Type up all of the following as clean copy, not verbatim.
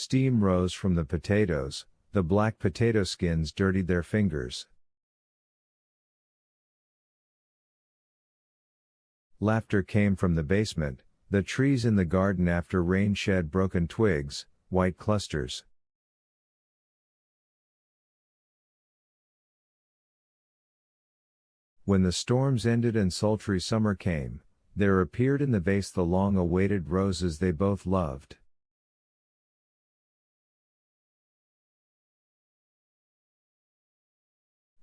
Steam rose from the potatoes, the black potato skins dirtied their fingers. Laughter came from the basement, the trees in the garden after rain shed broken twigs, white clusters. When the storms ended and sultry summer came, there appeared in the vase the long-awaited roses they both loved.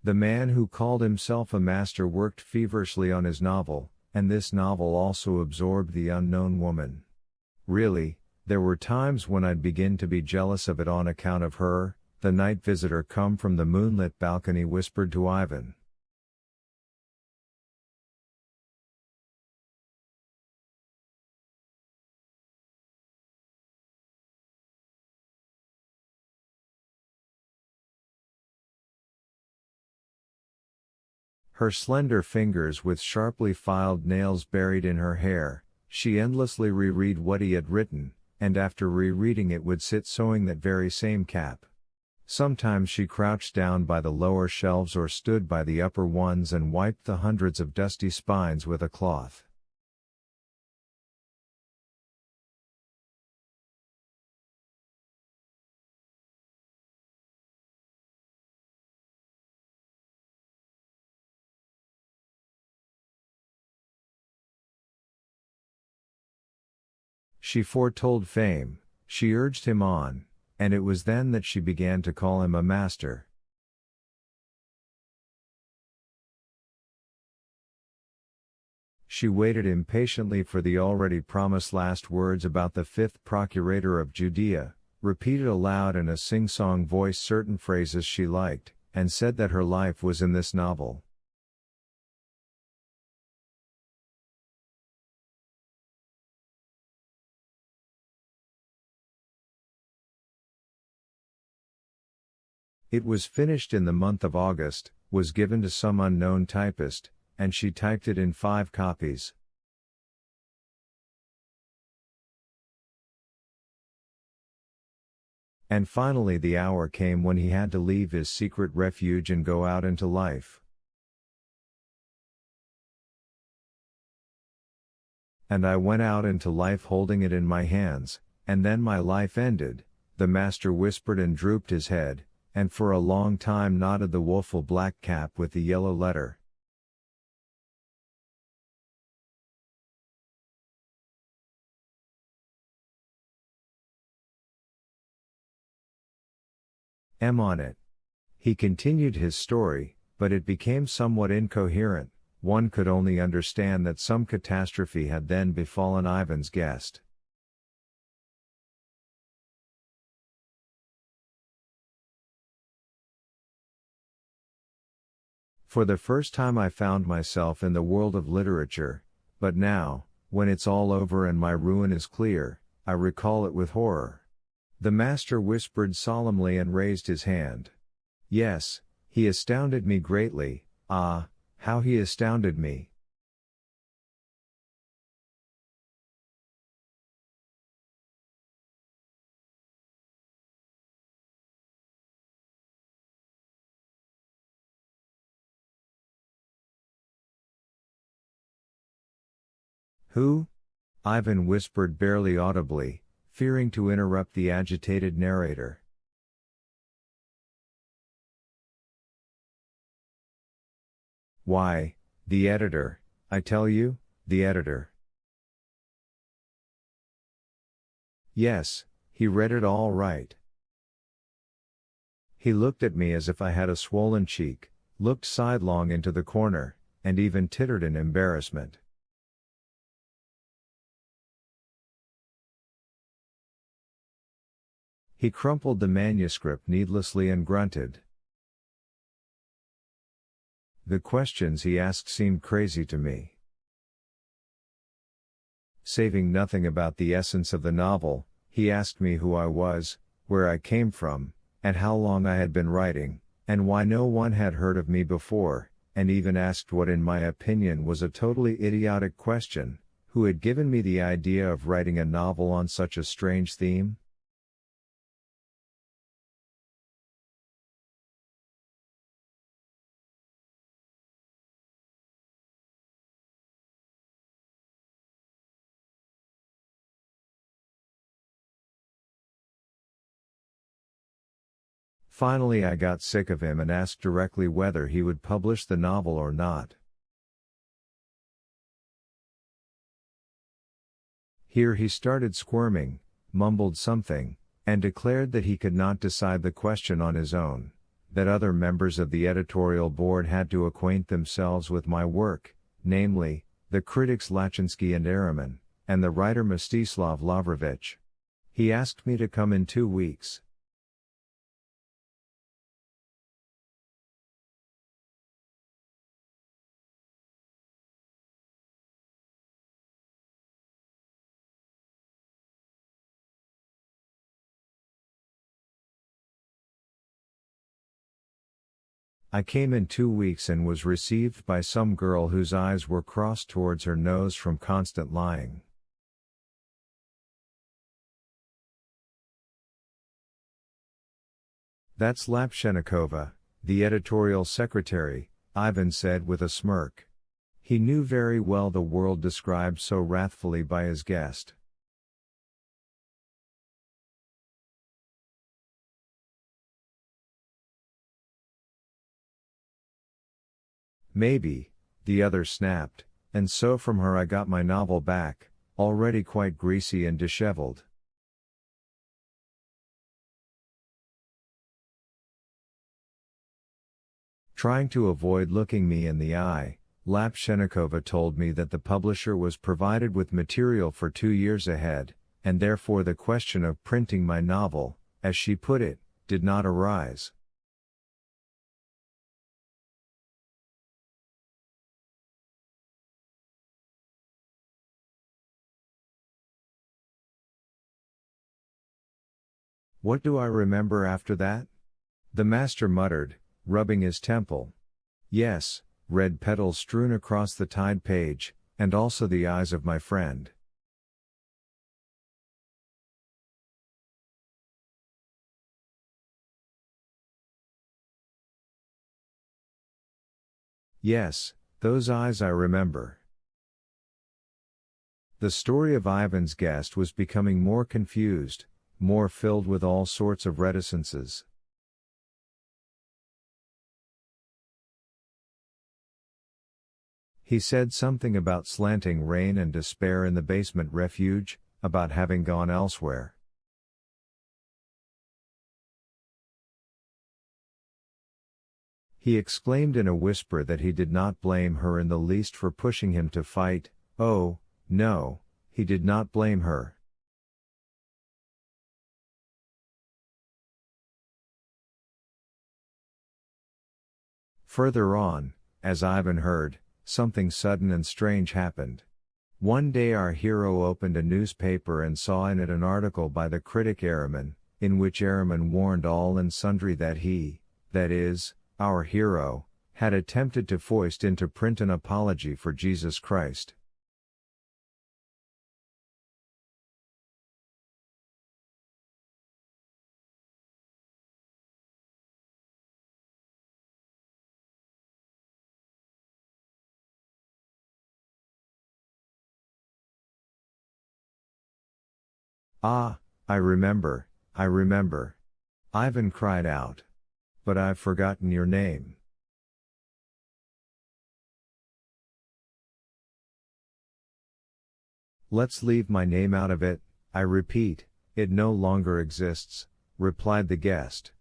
The man who called himself a master worked feverishly on his novel, and this novel also absorbed the unknown woman. Really, there were times when I'd begin to be jealous of it on account of her, the night visitor come from the moonlit balcony whispered to Ivan. Her slender fingers with sharply filed nails buried in her hair, she endlessly reread what he had written, and after rereading it would sit sewing that very same cap. Sometimes she crouched down by the lower shelves or stood by the upper ones and wiped the hundreds of dusty spines with a cloth. She foretold fame, she urged him on, and it was then that she began to call him a master. She waited impatiently for the already promised last words about the fifth procurator of Judea, repeated aloud in a sing-song voice certain phrases she liked, and said that her life was in this novel. It was finished in the month of August, was given to some unknown typist, and she typed it in 5 copies. And finally the hour came when he had to leave his secret refuge and go out into life. And I went out into life holding it in my hands, and then my life ended, the master whispered and drooped his head, and for a long time nodded the woeful black cap with the yellow letter. M on it. He continued his story, but it became somewhat incoherent, one could only understand that some catastrophe had then befallen Ivan's guest. For the first time I found myself in the world of literature, but now, when it's all over and my ruin is clear, I recall it with horror. The master whispered solemnly and raised his hand. Yes, he astounded me greatly, ah, how he astounded me. Who? Ivan whispered barely audibly, fearing to interrupt the agitated narrator. Why, the editor, I tell you, the editor. Yes, he read it all right. He looked at me as if I had a swollen cheek, looked sidelong into the corner, and even tittered in embarrassment. He crumpled the manuscript needlessly and grunted. The questions he asked seemed crazy to me. Saving nothing about the essence of the novel, he asked me who I was, where I came from, and how long I had been writing, and why no one had heard of me before, and even asked what in my opinion was a totally idiotic question, who had given me the idea of writing a novel on such a strange theme? Finally I got sick of him and asked directly whether he would publish the novel or not. Here he started squirming, mumbled something, and declared that he could not decide the question on his own, that other members of the editorial board had to acquaint themselves with my work, namely, the critics Lachinsky and Etherium, and the writer Mstislav Lavrovich. He asked me to come in 2 weeks. I came in 2 weeks and was received by some girl whose eyes were crossed towards her nose from constant lying. That's Lapshenikova, the editorial secretary, Ivan said with a smirk. He knew very well the world described so wrathfully by his guest. Maybe, the other snapped, and so from her I got my novel back, already quite greasy and disheveled. Trying to avoid looking me in the eye, Lapshenikova told me that the publisher was provided with material for 2 years ahead, and therefore the question of printing my novel, as she put it, did not arise. What do I remember after that? The master muttered, rubbing his temple. Yes, red petals strewn across the tied page, and also the eyes of my friend. Yes, those eyes I remember. The story of Ivan's guest was becoming more confused, more filled with all sorts of reticences. He said something about slanting rain and despair in the basement refuge, about having gone elsewhere. He exclaimed in a whisper that he did not blame her in the least for pushing him to fight. Oh, no, he did not blame her. Further on, as Ivan heard, something sudden and strange happened. One day our hero opened a newspaper and saw in it an article by the critic Etherium, in which Etherium warned all and sundry that he, that is, our hero, had attempted to foist into print an apology for Jesus Christ. Ah, I remember, Ivan cried out. But I've forgotten your name. Let's leave my name out of it, I repeat, it no longer exists, replied the guest.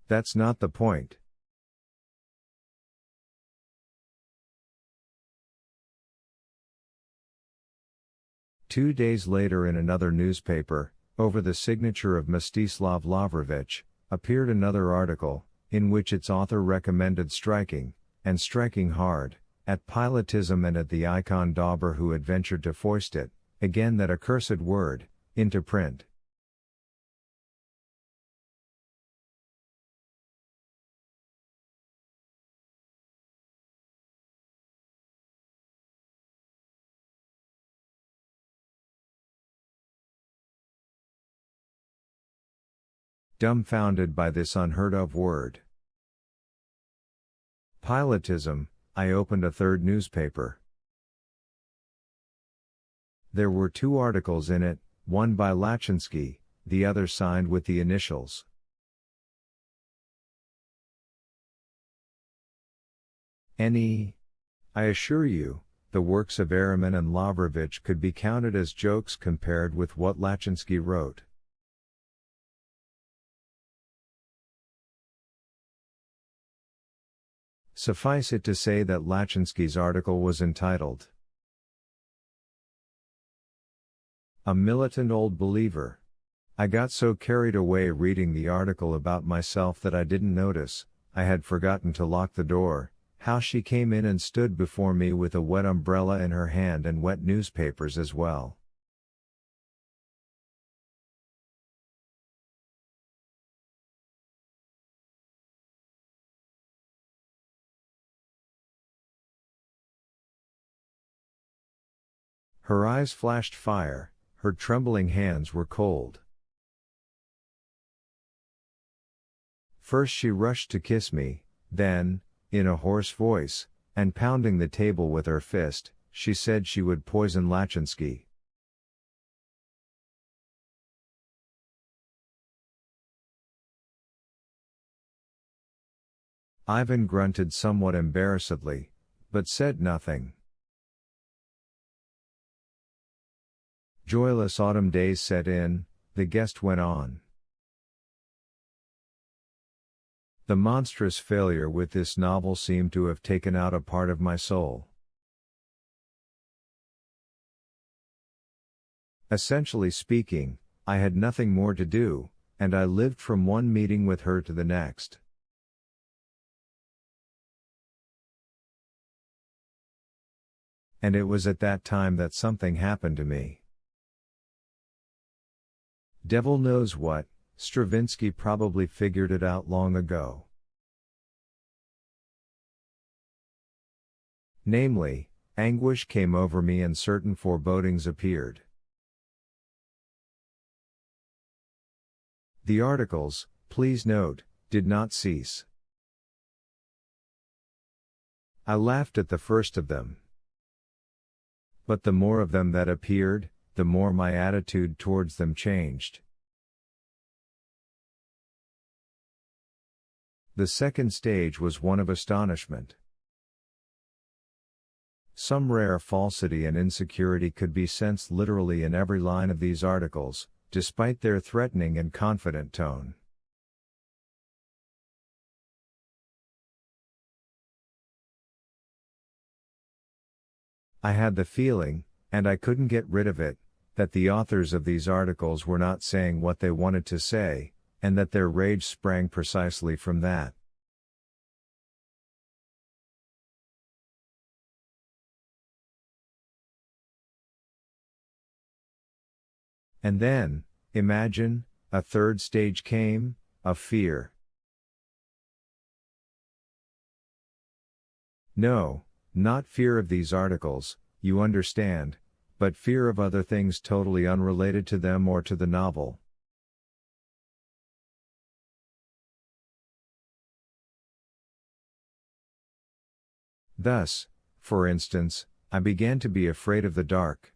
That's not the point. Two days later in another newspaper, over the signature of Mstislav Lavrovich, appeared another article, in which its author recommended striking, and striking hard, at Pilotism and at the icon dauber who had ventured to foist it, again that accursed word, into print. Dumbfounded by this unheard of word. Pilotism, I opened a third newspaper. There were 2 articles in it, one by Lachinsky, the other signed with the initials. Any. I assure you, the works of Ehrman and Lavrovich could be counted as jokes compared with what Lachinsky wrote. Suffice it to say that Lachinsky's article was entitled "A Militant Old Believer." I got so carried away reading the article about myself that I didn't notice, I had forgotten to lock the door, how she came in and stood before me with a wet umbrella in her hand and wet newspapers as well. Her eyes flashed fire, her trembling hands were cold. First she rushed to kiss me, then, in a hoarse voice, and pounding the table with her fist, she said she would poison Lachinsky. Ivan grunted somewhat embarrassedly, but said nothing. Joyless autumn days set in, the guest went on. The monstrous failure with this novel seemed to have taken out a part of my soul. Essentially speaking, I had nothing more to do, and I lived from one meeting with her to the next. And it was at that time that something happened to me. Devil knows what, Stravinsky probably figured it out long ago. Namely, anguish came over me and certain forebodings appeared. The articles, please note, did not cease. I laughed at the first of them. But the more of them that appeared, the more my attitude towards them changed. The second stage was one of astonishment. Some rare falsity and insecurity could be sensed literally in every line of these articles, despite their threatening and confident tone. I had the feeling, and I couldn't get rid of it, that the authors of these articles were not saying what they wanted to say, and that their rage sprang precisely from that. And then, imagine, a third stage came, of fear. No, not fear of these articles, you understand, but fear of other things totally unrelated to them or to the novel. Thus, for instance, I began to be afraid of the dark.